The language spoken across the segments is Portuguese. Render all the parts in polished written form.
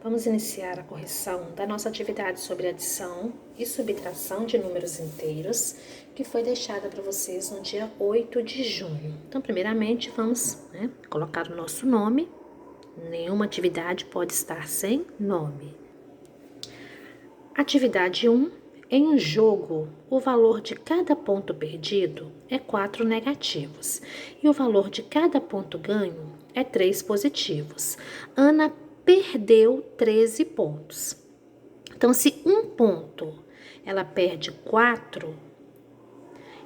Vamos iniciar a correção da nossa atividade sobre adição e subtração de números inteiros, que foi deixada para vocês no dia 8 de junho. Então, primeiramente, vamos colocar o nosso nome. Nenhuma atividade pode estar sem nome. Atividade 1. Em um jogo, o valor de cada ponto perdido é 4 negativos e o valor de cada ponto ganho é 3 positivos. Ana perdeu 13 pontos. Então, se um ponto ela perde 4,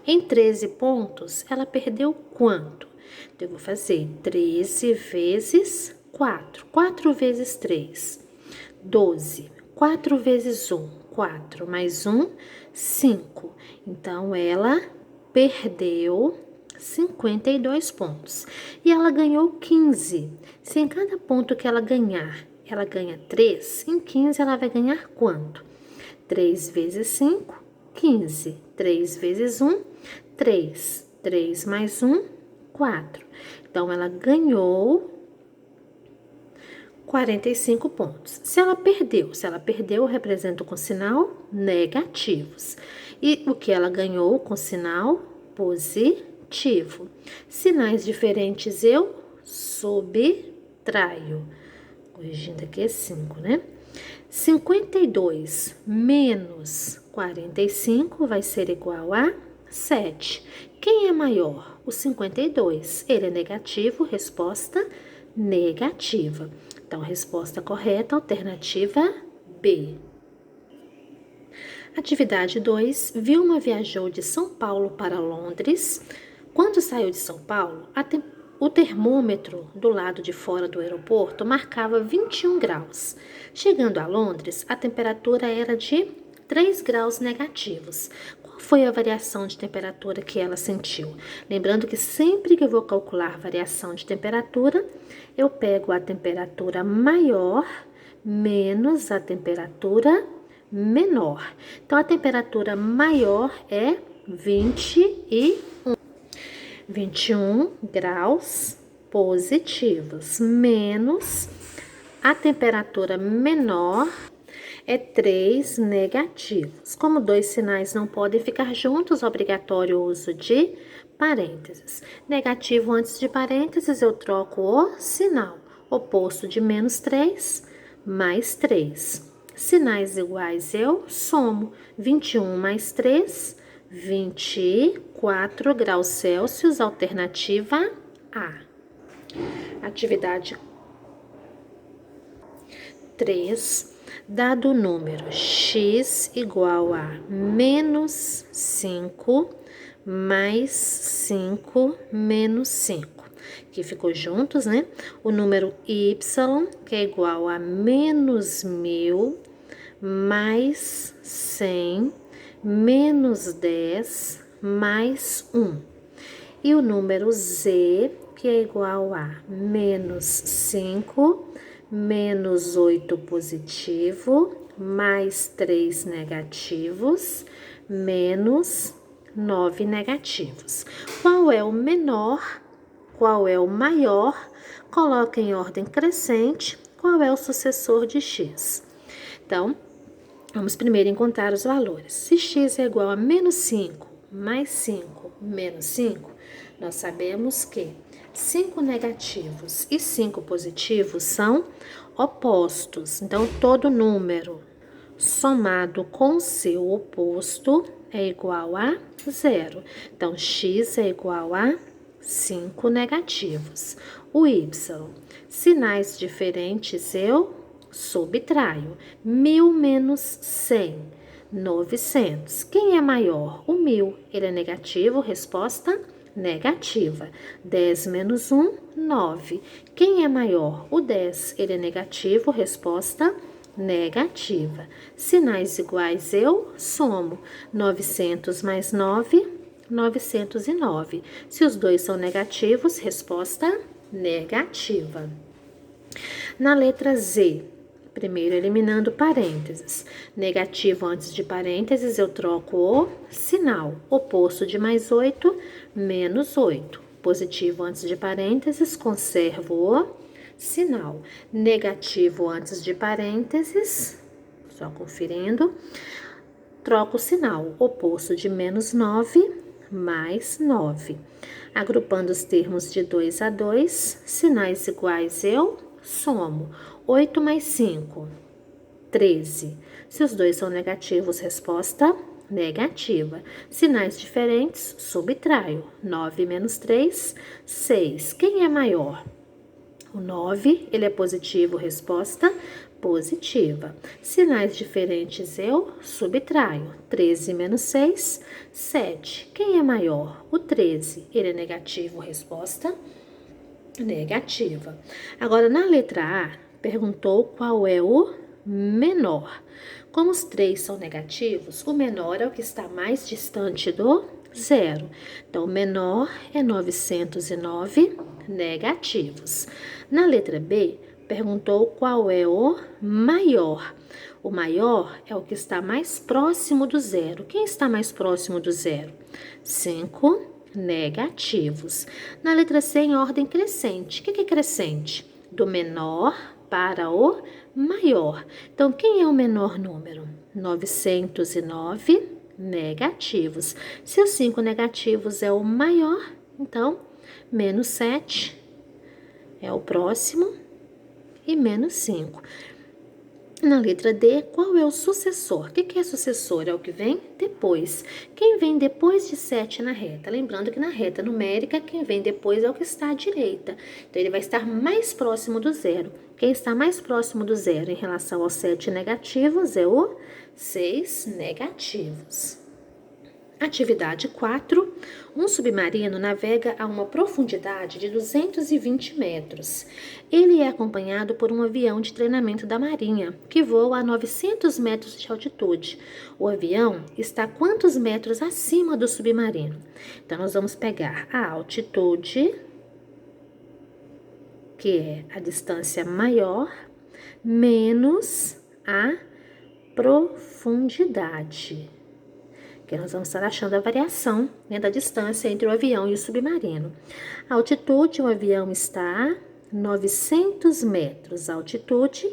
em 13 pontos ela perdeu quanto? Então, eu vou fazer 13 vezes 4. 4 vezes 3, 12. 4 vezes 1, 4 mais 1, 5. Então, ela perdeu 52 pontos. E ela ganhou 15. Se em cada ponto que ela ganhar, ela ganha 3, em 15 ela vai ganhar quanto? 3 vezes 5, 15. 3 vezes 1, 3. 3 mais 1, 4. Então, ela ganhou 45 pontos. Se ela perdeu, eu represento com sinal negativos. E o que ela ganhou com sinal positivo. Sinais diferentes eu subtraio. Corrigindo aqui é 5, né? 52 menos 45 vai ser igual a 7. Quem é maior? O 52. Ele é negativo, resposta negativa. Então, resposta correta, alternativa B. Atividade 2. Vilma viajou de São Paulo para Londres. Quando saiu de São Paulo, o termômetro do lado de fora do aeroporto marcava 21 graus. Chegando a Londres, a temperatura era de 3 graus negativos. Qual foi a variação de temperatura que ela sentiu? Lembrando que sempre que eu vou calcular variação de temperatura, eu pego a temperatura maior menos a temperatura menor. Então, a temperatura maior é 21 graus positivos, menos a temperatura menor é 3 negativos. Como dois sinais não podem ficar juntos, obrigatório o uso de parênteses. Negativo antes de parênteses, eu troco o sinal. Oposto de menos 3, mais 3. Sinais iguais, eu somo. 21 mais 3, 24 graus Celsius, alternativa A. Atividade 3. Dado o número x igual a menos 5 mais 5 menos 5, que ficou juntos, né? O número y, que é igual a menos 1000 mais 100 menos 10 mais 1. E o número z, que é igual a menos 5 menos 8 positivo, mais 3 negativos, menos 9 negativos. Qual é o menor? Qual é o maior? Coloca em ordem crescente. Qual é o sucessor de x? Então, vamos primeiro encontrar os valores. Se x é igual a menos 5 mais 5 menos 5, nós sabemos que 5 negativos e 5 positivos são opostos. Então, todo número somado com seu oposto é igual a 0. Então, x é igual a 5 negativos. O y, sinais diferentes eu subtraio. 1000 menos 100, 900. Quem é maior? O 1000. Ele é negativo, resposta negativa. 10 menos 1, 9. Quem é maior? O 10. Ele é negativo, resposta negativa. Sinais iguais eu somo. 900 mais 9, 909. Se os dois são negativos, resposta negativa. Na letra Z, primeiro eliminando parênteses. Negativo antes de parênteses, eu troco o sinal. Oposto de mais 8, menos 8. Positivo antes de parênteses, conservo o sinal. Negativo antes de parênteses, só conferindo. Troco o sinal, oposto de menos 9, mais 9. Agrupando os termos de 2 a 2, sinais iguais eu somo. 8 mais 5, 13. Se os dois são negativos, resposta negativa. Sinais diferentes, subtraio. 9 menos 3, 6. Quem é maior? O 9, ele é positivo, resposta positiva. Sinais diferentes, eu subtraio. 13 menos 6, 7. Quem é maior? O 13, ele é negativo, resposta negativa. Agora, na letra A, perguntou qual é o menor. Como os três são negativos, o menor é o que está mais distante do zero. Então, o menor é 909 negativos. Na letra B, perguntou qual é o maior. O maior é o que está mais próximo do zero. Quem está mais próximo do zero? 5 negativos. Na letra C, em ordem crescente. O que é crescente? Do menor para o maior. Então, quem é o menor número? 909 negativos. Se os 5 negativos é o maior, então, menos 7 é o próximo e menos 5. Na letra D, qual é o sucessor? O que é sucessor? É o que vem depois. Quem vem depois de 7 na reta? Lembrando que na reta numérica, quem vem depois é o que está à direita. Então, ele vai estar mais próximo do zero. Quem está mais próximo do zero em relação aos 7 negativos é o 6 negativos. Atividade 4. Um submarino navega a uma profundidade de 220 metros. Ele é acompanhado por um avião de treinamento da Marinha, que voa a 900 metros de altitude. O avião está quantos metros acima do submarino? Então, nós vamos pegar a altitude, que é a distância maior, menos a profundidade. Que nós vamos estar achando a variação, né, da distância entre o avião e o submarino. A altitude, o avião está a 900 metros, altitude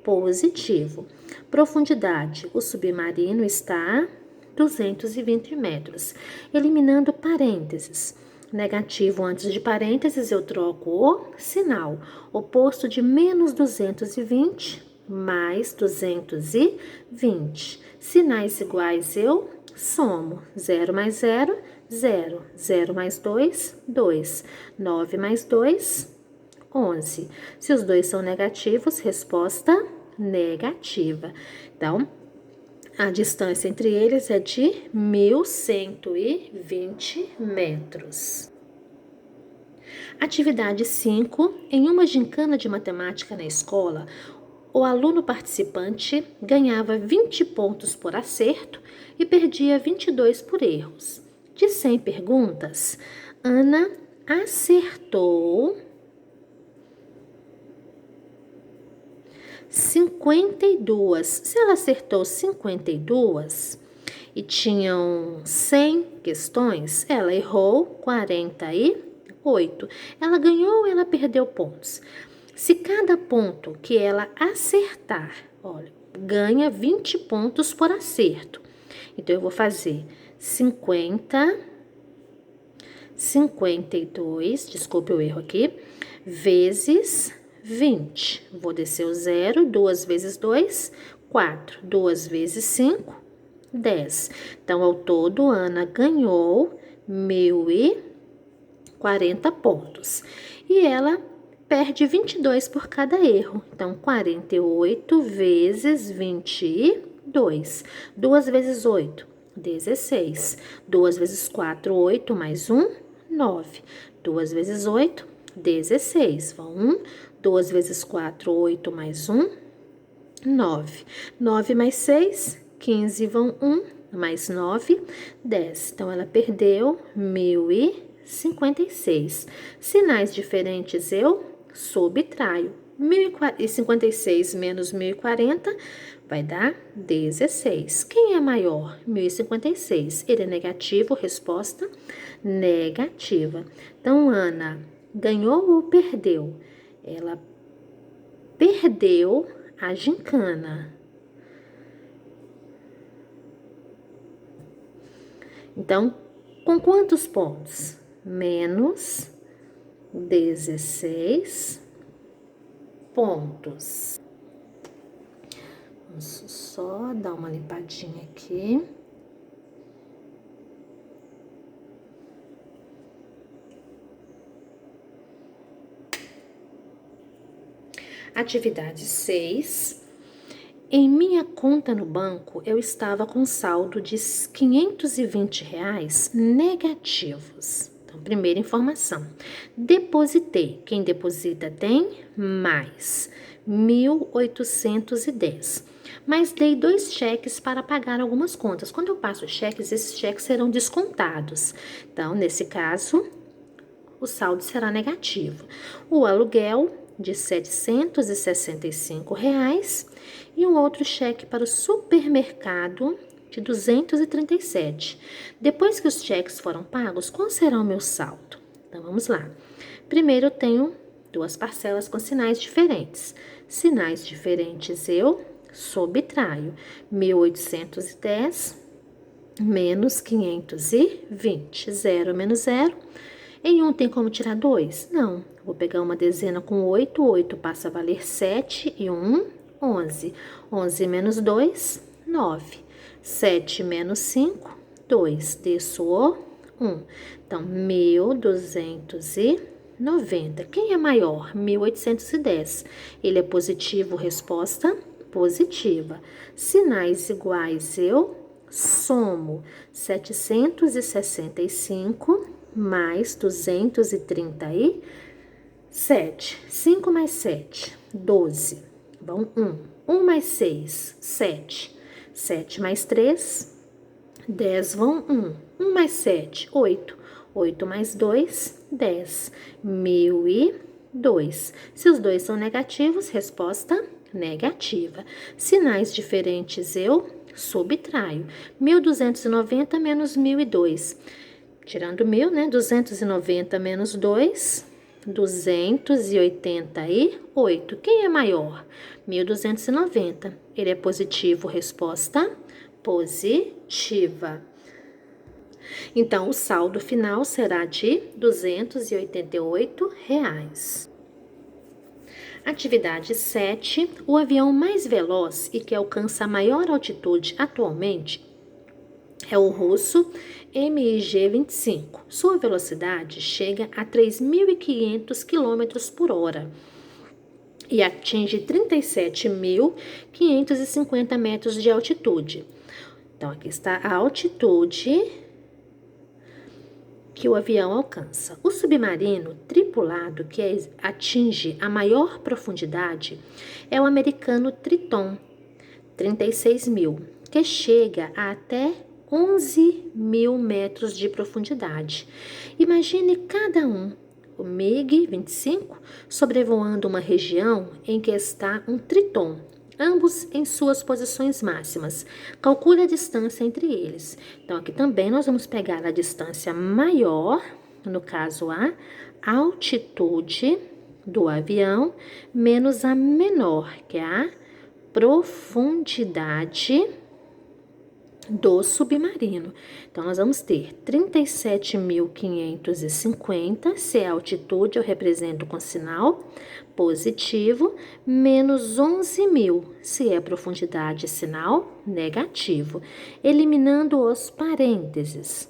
positivo. Profundidade, o submarino está a 220 metros. Eliminando parênteses. Negativo antes de parênteses, eu troco o sinal. Oposto de menos 220, mais 220. Sinais iguais, eu somo. 0 mais 0, 0. 0 mais 2, 2. 9 mais 2, 11. Se os dois são negativos, resposta negativa. Então, a distância entre eles é de 1.120 metros. Atividade 5. Em uma gincana de matemática na escola, o aluno participante ganhava 20 pontos por acerto e perdia 22 por erros. De 100 perguntas, Ana acertou 52. Se ela acertou 52 e tinham 100 questões, ela errou 48. Ela ganhou ou ela perdeu pontos? Se cada ponto que ela acertar, olha, ganha 20 pontos por acerto. Então, eu vou fazer 52, desculpe o erro aqui, vezes 20. Vou descer o 0, 2 vezes 2, 4. 2 vezes 5, 10. Então, ao todo, Ana ganhou 1.040 pontos. E ela perde 22 por cada erro. Então, 48 vezes 22. 2 vezes 8, 16. 2 vezes 4, 8, mais 1, 9. 2 vezes 8, 16. Vão 1. 2 vezes 4, 8, mais 1, 9. 9 mais 6, 15. Vão 1, mais 9, 10. Então, ela perdeu 1.056. Sinais diferentes, eu subtraio. 1.056 menos 1.040 vai dar 16. Quem é maior? 1.056. Ele é negativo, resposta negativa. Então, Ana ganhou ou perdeu? Ela perdeu a gincana. Então, com quantos pontos? Menos 16 pontos. Vamos só dar uma limpadinha aqui. Atividade 6. Em minha conta no banco, eu estava com saldo de R$ 520 negativos. Então, primeira informação. Depositei. Quem deposita tem mais 1.810. Mas dei 2 cheques para pagar algumas contas. Quando eu passo cheques, esses cheques serão descontados. Então, nesse caso, o saldo será negativo. O aluguel de R$ 765 e um outro cheque para o supermercado de 237. Depois que os cheques foram pagos, qual será o meu saldo? Então, vamos lá. Primeiro, eu tenho 2 parcelas com sinais diferentes. Sinais diferentes, eu subtraio 1.810 menos 520. 0 menos 0. Em um tem como tirar 2? Não. Vou pegar uma dezena com 8. 8 passa a valer 7 e 1, 11. 11 menos 2, 9. 7 menos 5, 2. Desço o 1. Então, 1.290. Quem é maior? 1.810. Ele é positivo, resposta positiva. Sinais iguais, eu somo 765 mais 237. 5 mais 7, 12. Bom, 1. 1 mais 6, 7. 7 mais 3, 10 vão 1. 1 mais 7, 8. 8 mais 2, 10. 1.002. Se os dois são negativos, resposta negativa. Sinais diferentes, eu subtraio. 1.290 menos 1.002. Tirando 1.000, né? 290 menos 2, 288. Quem é maior? 1.290. Ele é positivo, resposta positiva. Então, o saldo final será de R$ 288. Atividade 7. O avião mais veloz e que alcança a maior altitude atualmente é o russo MiG-25. Sua velocidade chega a 3.500 km por hora e atinge 37.550 metros de altitude. Então, aqui está a altitude que o avião alcança. O submarino tripulado que atinge a maior profundidade é o americano Triton, 36.000, que chega a até 11.000 metros de profundidade. Imagine cada um, o MiG-25, sobrevoando uma região em que está um Triton, ambos em suas posições máximas. Calcule a distância entre eles. Então, aqui também nós vamos pegar a distância maior, no caso a altitude do avião, menos a menor, que é a profundidade do submarino. Então, nós vamos ter 37.550, se é a altitude, eu represento com sinal positivo, menos 11.000, se é a profundidade, sinal negativo. Eliminando os parênteses.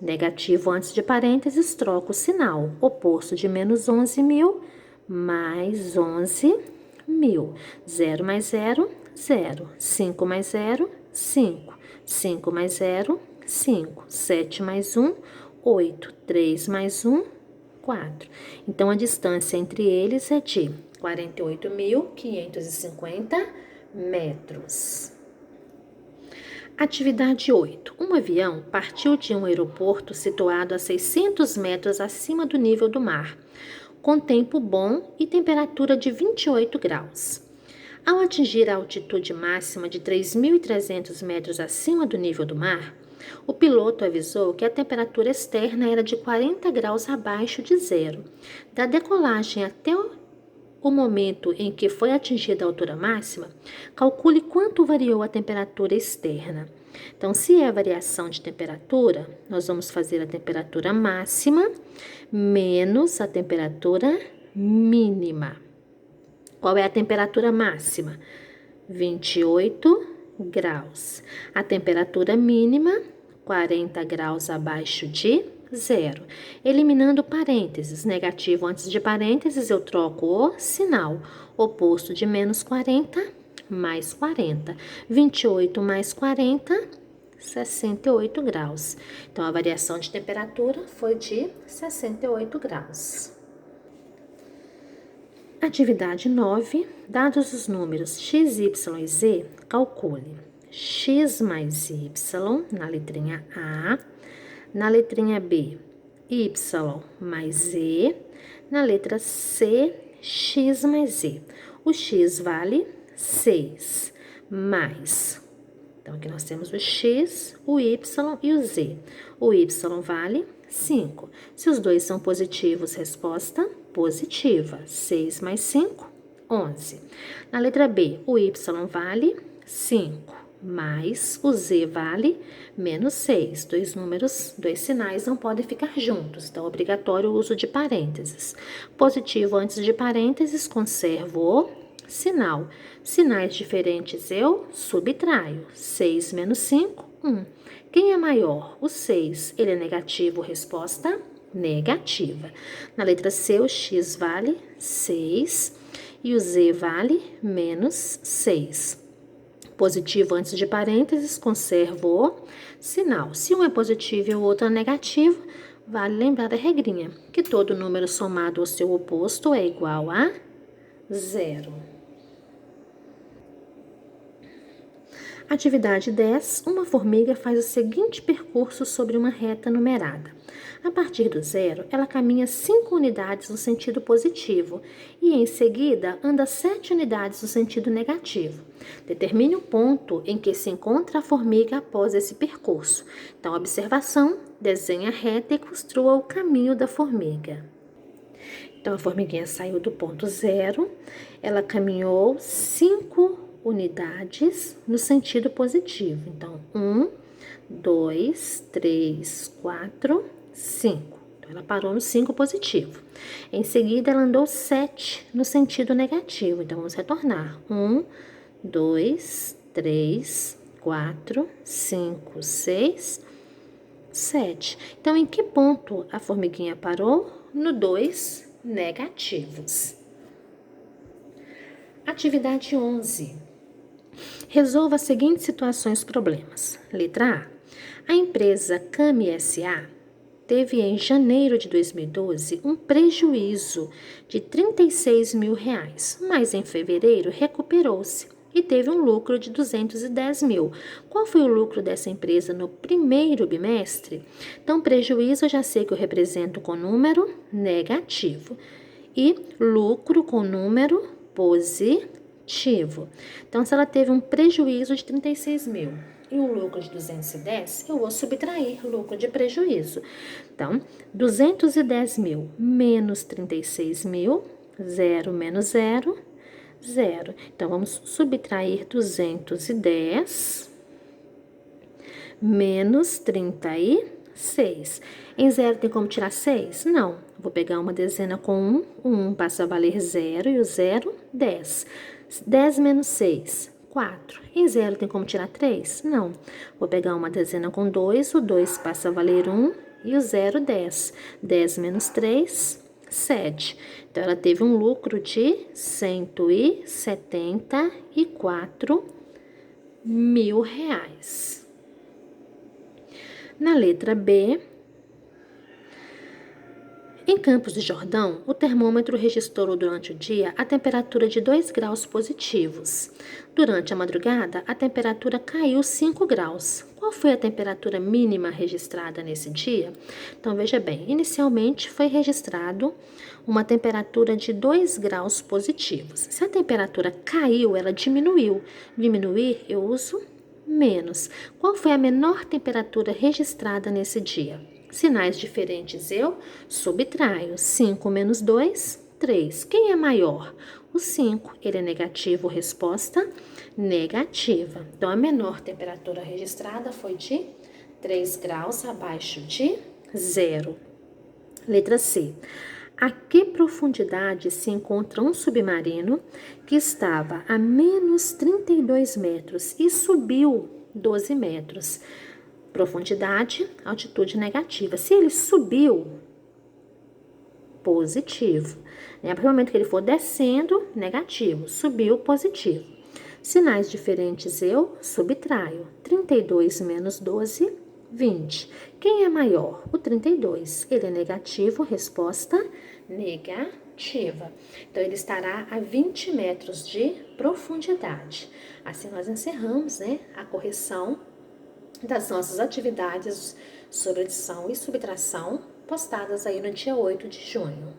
Negativo antes de parênteses, troco o sinal. Oposto de menos 11.000, mais 11.000. 0 mais 0, 0. 5 mais 0, 5. 5 mais 0, 5. 7 mais 1, 8. 3 mais 1, 4. Então, a distância entre eles é de 48.550 metros. Atividade 8. Um avião partiu de um aeroporto situado a 600 metros acima do nível do mar, com tempo bom e temperatura de 28 graus. Ao atingir a altitude máxima de 3.300 metros acima do nível do mar, o piloto avisou que a temperatura externa era de 40 graus abaixo de zero. Da decolagem até o momento em que foi atingida a altura máxima, calcule quanto variou a temperatura externa. Então, se é a variação de temperatura, nós vamos fazer a temperatura máxima menos a temperatura mínima. Qual é a temperatura máxima? 28 graus. A temperatura mínima, 40 graus abaixo de zero. Eliminando parênteses, negativo antes de parênteses, eu troco o sinal. Oposto de menos 40, mais 40. 28 mais 40, 68 graus. Então, a variação de temperatura foi de 68 graus. Atividade 9. Dados os números x, y e z, calcule x mais y na letrinha A, na letrinha B, y mais z, na letra C, x mais z. O x vale 6, mais. Então, aqui nós temos o x, o y e o z. O y vale 5. Se os dois são positivos, resposta positiva. 6 mais 5, 11. Na letra B, o y vale 5, mais o z vale menos 6. Dois sinais não podem ficar juntos, então é obrigatório o uso de parênteses. Positivo antes de parênteses, conservo o sinal. Sinais diferentes eu subtraio. 6 menos 5, 1. Quem é maior? O 6. Ele é negativo, resposta negativa. Na letra C, o x vale 6 e o z vale menos 6. Positivo antes de parênteses, conservo o sinal. Se um é positivo e o outro é negativo, vale lembrar da regrinha, que todo número somado ao seu oposto é igual a zero. Atividade 10. Uma formiga faz o seguinte percurso sobre uma reta numerada. A partir do zero, ela caminha 5 unidades no sentido positivo e, em seguida, anda 7 unidades no sentido negativo. Determine o ponto em que se encontra a formiga após esse percurso. Então, observação, desenhe a reta e construa o caminho da formiga. Então, a formiguinha saiu do ponto zero, ela caminhou 5 unidades no sentido positivo. Então, 1, 2, 3, 4, 5. Então, ela parou no 5 positivo. Em seguida, ela andou 7 no sentido negativo. Então, vamos retornar. 1, 2, 3, 4, 5, 6, 7. Então, em que ponto a formiguinha parou? No 2 negativos. Atividade 11. Resolva as seguintes situações problemas. Letra A. A empresa Cami S.A. teve em janeiro de 2012 um prejuízo de R$36 mil, mas em fevereiro recuperou-se e teve um lucro de 210 mil. Qual foi o lucro dessa empresa no primeiro bimestre? Então, prejuízo eu já sei que eu represento com número negativo e lucro com número positivo. Então, se ela teve um prejuízo de 36 mil e um lucro de 210, eu vou subtrair lucro de prejuízo. Então, 210 mil menos 36 mil, 0 menos 0, 0. Então, vamos subtrair 210 menos 36. Em 0 tem como tirar 6? Não. Vou pegar uma dezena com 1. O 1 passa a valer 0 e o 0, 10. 10 menos 6, 4. Em 0 tem como tirar 3? Não. Vou pegar uma dezena com 2. O 2 passa a valer 1 e o 0, 10. 10 menos 3, 7. Então, ela teve um lucro de R$174 mil. Na letra B, em Campos do Jordão, o termômetro registrou durante o dia a temperatura de 2 graus positivos. Durante a madrugada, a temperatura caiu 5 graus. Qual foi a temperatura mínima registrada nesse dia? Então, veja bem, inicialmente foi registrado uma temperatura de 2 graus positivos. Se a temperatura caiu, ela diminuiu. Diminuir, eu uso menos. Qual foi a menor temperatura registrada nesse dia? Sinais diferentes eu subtraio. 5 menos 2, 3. Quem é maior? O 5. Ele é negativo, resposta negativa. Então, a menor temperatura registrada foi de 3 graus abaixo de zero. Letra C. A que profundidade se encontra um submarino que estava a menos 32 metros e subiu 12 metros? Profundidade, altitude negativa. Se ele subiu, positivo. A partir do momento que ele for descendo, negativo. Subiu, positivo. Sinais diferentes eu subtraio. 32 menos 12, 20. Quem é maior? O 32. Ele é negativo, resposta negativa. Então, ele estará a 20 metros de profundidade. Assim, nós encerramos, né, a correção das nossas atividades sobre adição e subtração postadas aí no dia 8 de junho.